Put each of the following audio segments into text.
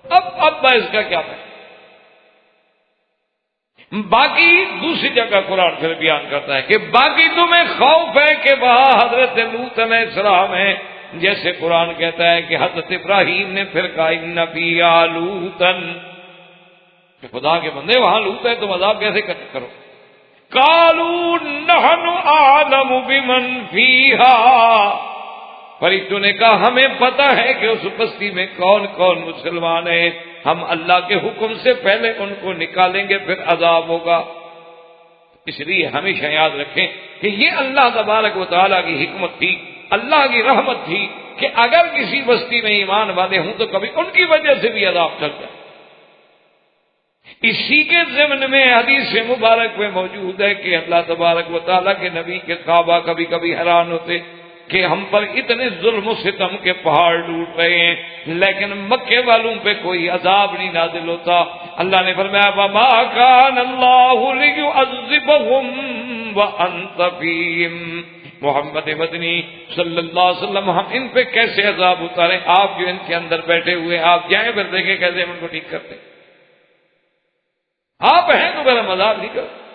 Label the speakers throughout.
Speaker 1: اب میں اس کا کیا ہے؟ باقی دوسری جگہ قرآن پھر بیان کرتا ہے کہ باقی تمہیں خوف ہے کہ وہاں حضرت لوط علیہ السلام ہے، جیسے قرآن کہتا ہے کہ حضرت ابراہیم نے پھر کہا ان فیہا لوطا، کہ خدا کے بندے وہاں لوط ہے تم عذاب کیسے کرو؟ قالوا نحن اعلم بمن فیہا، فرشتوں نے کہا ہمیں پتہ ہے کہ اس بستی میں کون کون مسلمان ہیں، ہم اللہ کے حکم سے پہلے ان کو نکالیں گے پھر عذاب ہوگا۔ اس لیے ہمیشہ یاد رکھیں کہ یہ اللہ تبارک و تعالیٰ کی حکمت تھی، اللہ کی رحمت تھی کہ اگر کسی بستی میں ایمان والے ہوں تو کبھی ان کی وجہ سے بھی عذاب چل جائے۔ اسی کے ضمن میں حدیث مبارک میں موجود ہے کہ اللہ تبارک و تعالیٰ کے نبی کے صحابہ کبھی کبھی حیران ہوتے کہ ہم پر اتنے ظلم و ستم کے پہاڑ ٹوٹ رہے ہیں لیکن مکے والوں پہ کوئی عذاب نہیں نازل ہوتا۔ اللہ نے فرمایا وما کان اللہ لیعذبہم وانت فیہم، محمد مدنی صلی اللہ علیہ وسلم ہم ان پہ کیسے عذاب اتاریں؟ آپ جو ان کے اندر بیٹھے ہوئے آپ جائیں پھر دیکھیں کیسے ہم ان کو ٹھیک کرتے، آپ ہیں تو میرا مذاق نہیں کرتے۔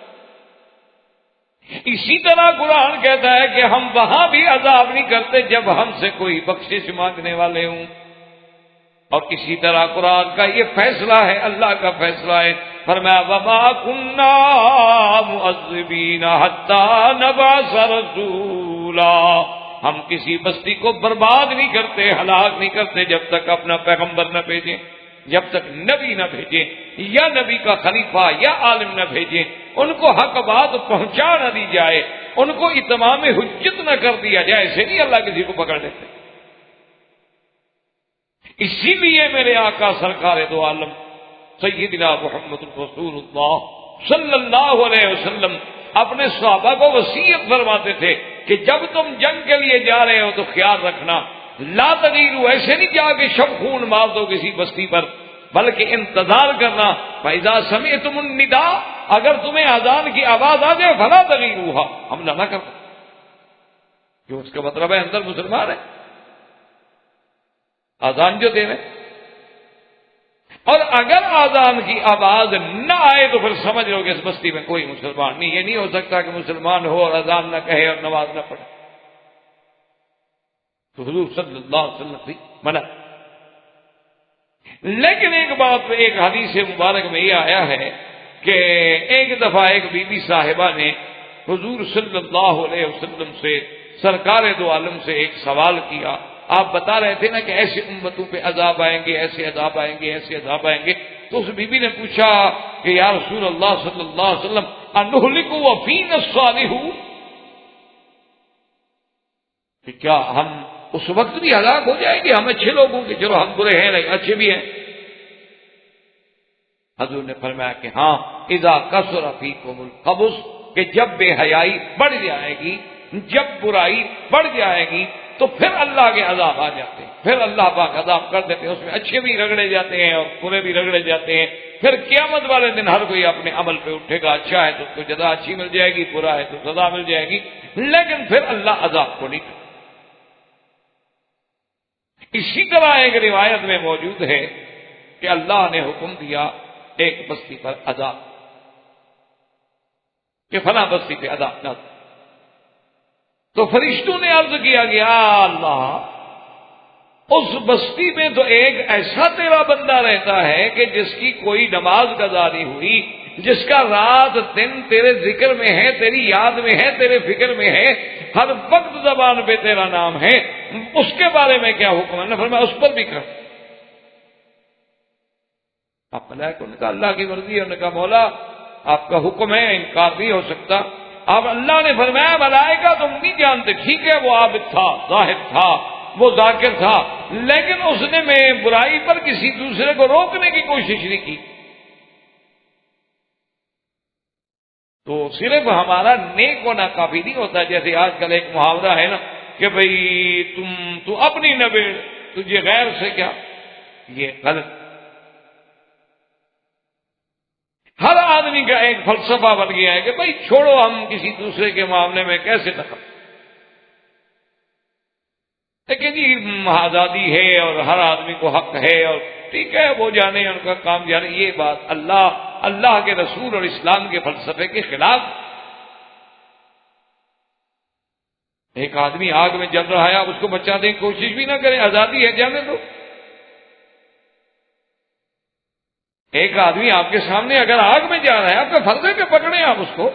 Speaker 1: اسی طرح قرآن کہتا ہے کہ ہم وہاں بھی عذاب نہیں کرتے جب ہم سے کوئی بخشش مانگنے والے ہوں، اور اسی طرح قرآن کا یہ فیصلہ ہے، اللہ کا فیصلہ ہے، فرمایا وما كنا معذبین حتی نبعث رسولا، ہم کسی بستی کو برباد نہیں کرتے، ہلاک نہیں کرتے جب تک اپنا پیغمبر نہ بھیجیں، جب تک نبی نہ بھیجیں یا نبی کا خلیفہ یا عالم نہ بھیجیں، ان کو حق بات پہنچا نہ دی جائے، ان کو اتمام حجت نہ کر دیا جائے، ایسے نہیں اللہ کسی کو پکڑ لیتے۔ اسی لیے میرے آقا سرکار دو عالم سیدنا محمد رسول اللہ صلی اللہ علیہ وسلم اپنے صحابہ کو وصیت فرماتے تھے کہ جب تم جنگ کے لیے جا رہے ہو تو خیال رکھنا لا تغیروا، ایسے نہیں جا کے شب خون مار دو کسی بستی پر، بلکہ انتظار کرنا، فاذا سمعتم النداء، اگر تمہیں اذان کی آواز آ جائے فلا تغیروها، حملہ نہ کرو، جو اس کا مطلب ہے اندر مسلمان ہے، اذان جو دے رہے، اور اگر اذان کی آواز نہ آئے تو پھر سمجھ لو کہ اس بستی میں کوئی مسلمان نہیں۔ یہ نہیں ہو سکتا کہ مسلمان ہو اور اذان نہ کہے اور نماز نہ پڑھے، تو حضور صلی اللہ علیہ وسلم سے منع۔ لیکن ایک بات ایک حدیث مبارک میں یہ آیا ہے کہ ایک دفعہ ایک بی بی صاحبہ نے حضور صلی اللہ علیہ وسلم سے سرکار دو عالم سے ایک سوال کیا، آپ بتا رہے تھے نا کہ ایسے امتوں پہ عذاب آئیں گے، ایسے عذاب آئیں گے، ایسے عذاب آئیں گے، تو اس بی بی نے پوچھا کہ یا رسول اللہ صلی اللہ علیہ وسلم انہلک وفینا الصالحون، کہ کیا ہم اس وقت بھی ہلاک ہو جائیں گے، ہم اچھے لوگ ہوں گے، چلو ہم برے ہیں نہیں اچھے بھی ہیں؟ حضور نے فرمایا کہ ہاں اذا کثر فیکم الخبث، کہ جب بے حیائی بڑھ جائے گی، جب برائی بڑھ جائے گی تو پھر اللہ کے عذاب آ جاتے ہیں، پھر اللہ پاک عذاب کر دیتے ہیں، اس میں اچھے بھی رگڑے جاتے ہیں اور برے بھی رگڑے جاتے ہیں، پھر قیامت والے دن ہر کوئی اپنے عمل پہ اٹھے گا، اچھا ہے تو اس کو جزا اچھی مل جائے گی، برا ہے تو سزا مل جائے گی، لیکن پھر اللہ عذاب کو نہیں کرے۔ اسی طرح ایک روایت میں موجود ہے کہ اللہ نے حکم دیا ایک بستی پر عذاب، کہ فلاں بستی پہ عذاب نہ، تو فرشتوں نے عرض کیا کہ یا اللہ اس بستی میں تو ایک ایسا تیرا بندہ رہتا ہے کہ جس کی کوئی نماز قضا نہیں ہوئی، جس کا رات دن تیرے ذکر میں ہے، تیری یاد میں ہے، تیرے فکر میں ہے، ہر وقت زبان پہ تیرا نام ہے، اس کے بارے میں کیا حکم ہے؟ نے فرمایا اس پر بھی کر۔ آپ ملائکہ نے کہا اللہ کی مرضی ہے، انہوں نے کہا مولا آپ کا حکم ہے، انکار نہیں ہو سکتا۔ اب اللہ نے فرمایا ملائکہ تم نہیں جانتے، ٹھیک ہے وہ عابد تھا، زاہد تھا، وہ ذاکر تھا، لیکن اس نے میں برائی پر کسی دوسرے کو روکنے کی کوشش نہیں کی، تو صرف ہمارا نیک ہونا کافی نہیں ہوتا۔ جیسے آج کل ایک محاورہ ہے نا کہ بھئی تو اپنی نبیڑ، تجھے غیر سے کیا، یہ غلط۔ ہر آدمی کا ایک فلسفہ بن گیا ہے کہ بھئی چھوڑو ہم کسی دوسرے کے معاملے میں کیسے دخل، لیکن جی آزادی ہے اور ہر آدمی کو حق ہے اور ٹھیک ہے وہ جانے ان کا کام جانے. یہ بات اللہ کے رسول اور اسلام کے فلسفے کے خلاف. ایک آدمی آگ میں جل رہا ہے، آپ اس کو بچانے کی کوشش بھی نہ کریں، آزادی ہے جانے دو. ایک آدمی آپ کے سامنے اگر آگ میں جا رہا ہے، آپ کا فرض ہے کہ پکڑیں آپ اس کو.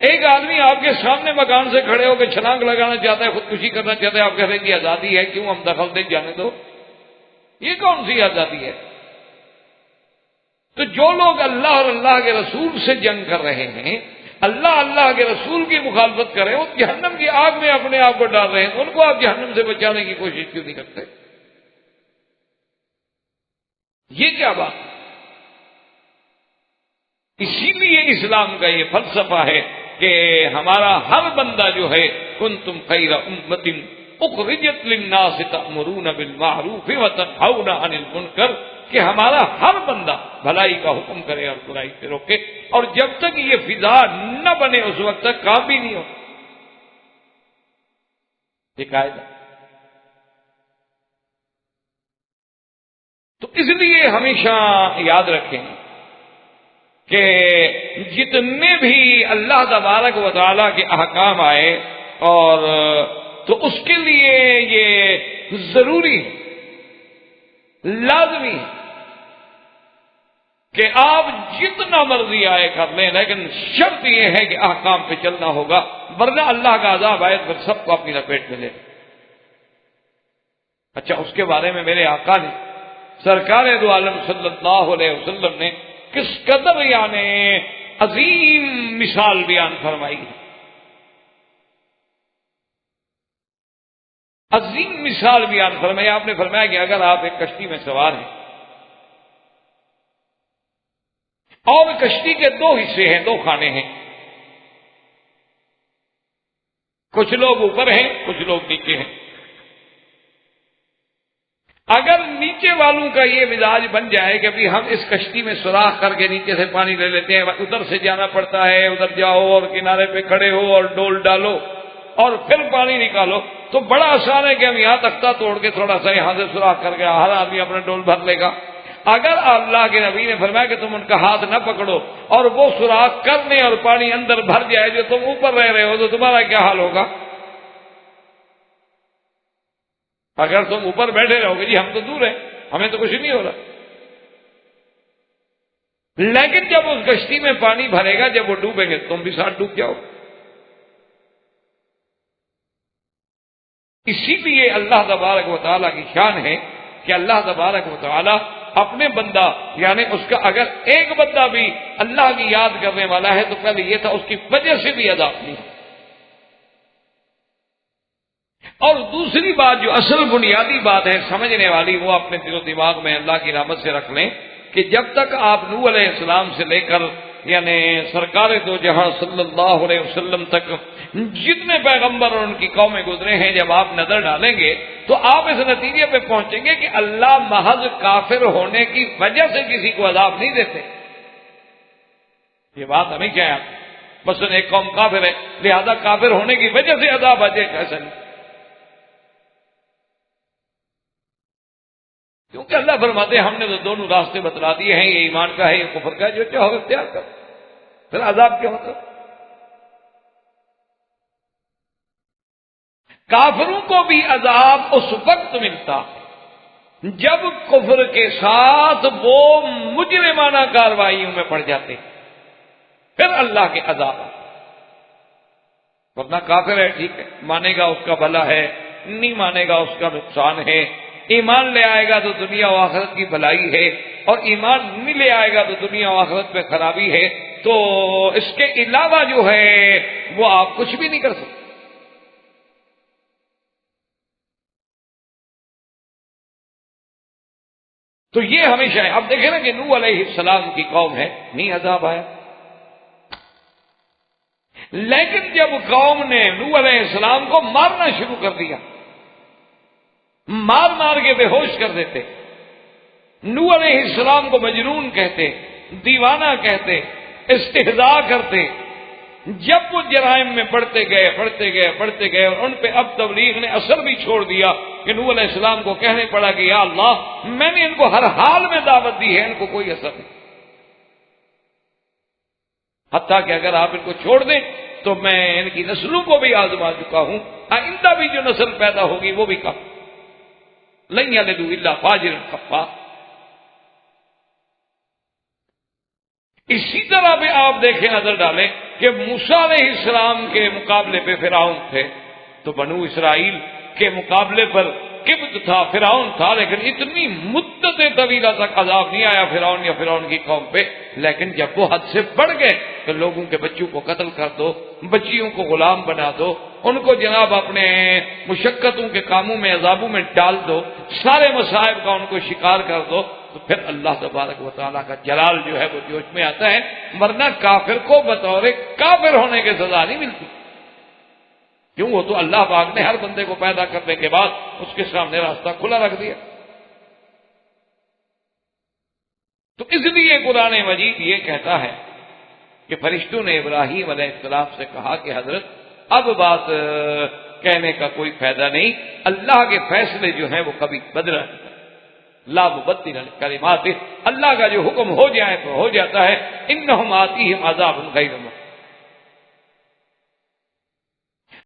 Speaker 1: ایک آدمی آپ کے سامنے مکان سے کھڑے ہو کے چھلانگ لگانا چاہتا ہے، خودکشی کرنا چاہتا ہے، آپ کہتے ہیں کہ آزادی ہے، کیوں ہم دخل دیں، جانے دو. یہ کون سی آزادی ہے؟ تو جو لوگ اللہ اور اللہ کے رسول سے جنگ کر رہے ہیں، اللہ کے رسول کی مخالفت کر رہے ہیں، وہ جہنم کی آگ میں اپنے آپ کو ڈال رہے ہیں، ان کو آپ جہنم سے بچانے کی کوشش کیوں نہیں کرتے؟ یہ کیا بات ہے؟ اسی لیے اسلام کا یہ فلسفہ ہے کہ ہمارا ہر بندہ جو ہے کنتم خیر امۃ اخرجت للناس تأمرون بالمعروف وتنہون عن المنکر، کہ ہمارا ہر بندہ بھلائی کا حکم کرے اور برائی سے روکے. اور جب تک یہ فضا نہ بنے اس وقت تک کام بھی نہیں ہو. یہ قاعدہ. تو اس لیے ہمیشہ یاد رکھیں کہ جتنے بھی اللہ تبارک و تعالیٰ کے احکام آئے اور تو اس کے لیے یہ ضروری ہے، لازمی ہے کہ آپ جتنا مرضی آئے کر لیں، لیکن شرط یہ ہے کہ احکام پہ چلنا ہوگا، ورنہ اللہ کا عذاب آئے پھر سب کو اپنی لپیٹ میں لے. اچھا، اس کے بارے میں میرے آقا نے سرکار دو عالم صلی اللہ علیہ وسلم نے کس قدر یعنی عظیم مثال بیان فرمائی ہے. عظیم مثال بیان فرمائی. آپ نے فرمایا کہ اگر آپ ایک کشتی میں سوار ہیں اور کشتی کے دو حصے ہیں، دو خانے ہیں، کچھ لوگ اوپر ہیں، کچھ لوگ نیچے ہیں. اگر نیچے والوں کا یہ مزاج بن جائے کہ بھی ہم اس کشتی میں سوراخ کر کے نیچے سے پانی لے لیتے ہیں، ادھر سے جانا پڑتا ہے، ادھر جاؤ اور کنارے پہ کھڑے ہو اور ڈول ڈالو اور پھر پانی نکالو، تو بڑا آسان ہے کہ ہم یہاں تختہ توڑ کے تھوڑا سا یہاں سے سوراخ کر کے ہر آدمی اپنا ڈول بھر لے گا. اگر اللہ کے نبی نے فرمایا کہ تم ان کا ہاتھ نہ پکڑو اور وہ سوراخ کرنے اور پانی اندر بھر جائے جو تم اوپر رہ رہے ہو، تو تمہارا کیا حال ہوگا؟ اگر تم اوپر بیٹھے رہو گے، جی ہم تو دور ہیں، ہمیں تو کچھ نہیں ہو رہا. لیکن جب اس کشتی میں پانی بھرے گا، جب وہ ڈوبیں گے تم بھی ساتھ ڈوب جاؤ. اسی لیے اللہ تبارک و تعالیٰ کی شان ہے کہ اللہ تبارک و تعالیٰ اپنے بندہ یعنی اس کا اگر ایک بندہ بھی اللہ کی یاد کرنے والا ہے تو پہلے یہ تھا اس کی وجہ سے بھی عذاب نہیں. اور دوسری بات جو اصل بنیادی بات ہے سمجھنے والی، وہ اپنے دل و دماغ میں اللہ کی رحمت سے رکھ لیں کہ جب تک آپ نوح علیہ السلام سے لے کر یعنی سرکار دو جہاں صلی اللہ علیہ وسلم تک جتنے پیغمبر اور ان کی قومیں گزرے ہیں، جب آپ نظر ڈالیں گے تو آپ اس نتیجے پہ پہنچیں گے کہ اللہ محض کافر ہونے کی وجہ سے کسی کو عذاب نہیں دیتے. یہ بات ہمیں کیا ہے؟ مثلا ایک قوم کافر ہے، لہذا کافر ہونے کی وجہ سے عذاب آ جائے، ایسا نہیں. کیونکہ اللہ فرماتے ہیں ہم نے تو دونوں راستے بتلا دیے ہیں، یہ ایمان کا ہے، یہ کفر کا ہے، جو چاہو اختیار کرو. پھر عذاب کیا ہوتا؟ کافروں کو بھی عذاب اس وقت ملتا جب کفر کے ساتھ وہ مجرمانہ کارروائیوں میں پڑ جاتے، پھر اللہ کے عذاب. ورنہ کافر ہے ٹھیک ہے، مانے گا اس کا بھلا ہے، نہیں مانے گا اس کا نقصان ہے. ایمان لے آئے گا تو دنیا و آخرت کی بھلائی ہے، اور ایمان نہیں لے آئے گا تو دنیا و آخرت میں خرابی ہے. تو اس کے علاوہ جو ہے وہ آپ کچھ بھی نہیں کر سکتے. تو یہ ہمیشہ ہے. اب دیکھیں نا کہ نوح علیہ السلام کی قوم ہے، نہیں عذاب آیا. لیکن جب قوم نے نوح علیہ السلام کو مارنا شروع کر دیا، مار مار کے بے ہوش کر دیتے، نوح علیہ السلام کو مجنون کہتے، دیوانہ کہتے، استہزاء کرتے، جب وہ جرائم میں بڑھتے گئے اور ان پہ اب تبلیغ نے اثر بھی چھوڑ دیا کہ نوح علیہ السلام کو کہنے پڑا کہ یا اللہ میں نے ان کو ہر حال میں دعوت دی ہے، ان کو کوئی اثر نہیں، حتیٰ کہ اگر آپ ان کو چھوڑ دیں تو میں ان کی نسلوں کو بھی آزما چکا ہوں، آئندہ بھی جو نسل پیدا ہوگی وہ بھی کم لن یلدوا الا فاجرا کفارا۔ اسی طرح بھی آپ دیکھیں، نظر ڈالیں کہ موسیٰ علیہ السلام کے مقابلے پہ فرعون تھے، تو بنو اسرائیل کے مقابلے پر قبط تھا، فرعون تھا، لیکن اتنی مدت طویلہ تک عذاب نہیں آیا فرعون یا فرعون کی قوم پہ۔ لیکن جب وہ حد سے بڑھ گئے کہ لوگوں کے بچوں کو قتل کر دو، بچیوں کو غلام بنا دو، ان کو جناب اپنے مشقتوں کے کاموں میں عذابوں میں ڈال دو، سارے مصائب کا ان کو شکار کر دو، تو پھر اللہ تبارک و تعالیٰ کا جلال جو ہے وہ جوش میں آتا ہے، ورنہ کافر کو بطور کافر ہونے کی سزا نہیں ملتی، کیوں؟ وہ تو اللہ پاک نے ہر بندے کو پیدا کرنے کے بعد اس کے سامنے راستہ کھلا رکھ دیا۔ تو اس لیے قرآن مجید یہ کہتا ہے کہ فرشتوں نے ابراہیم علیہ السلام سے کہا کہ حضرت اب بات کہنے کا کوئی فائدہ نہیں، اللہ کے فیصلے جو ہیں وہ کبھی بدل نہیں، لا مبدل لکلماتہ، اللہ کا جو حکم ہو جائے تو ہو جاتا ہے، انہم آتیہم عذاب غیر مردود۔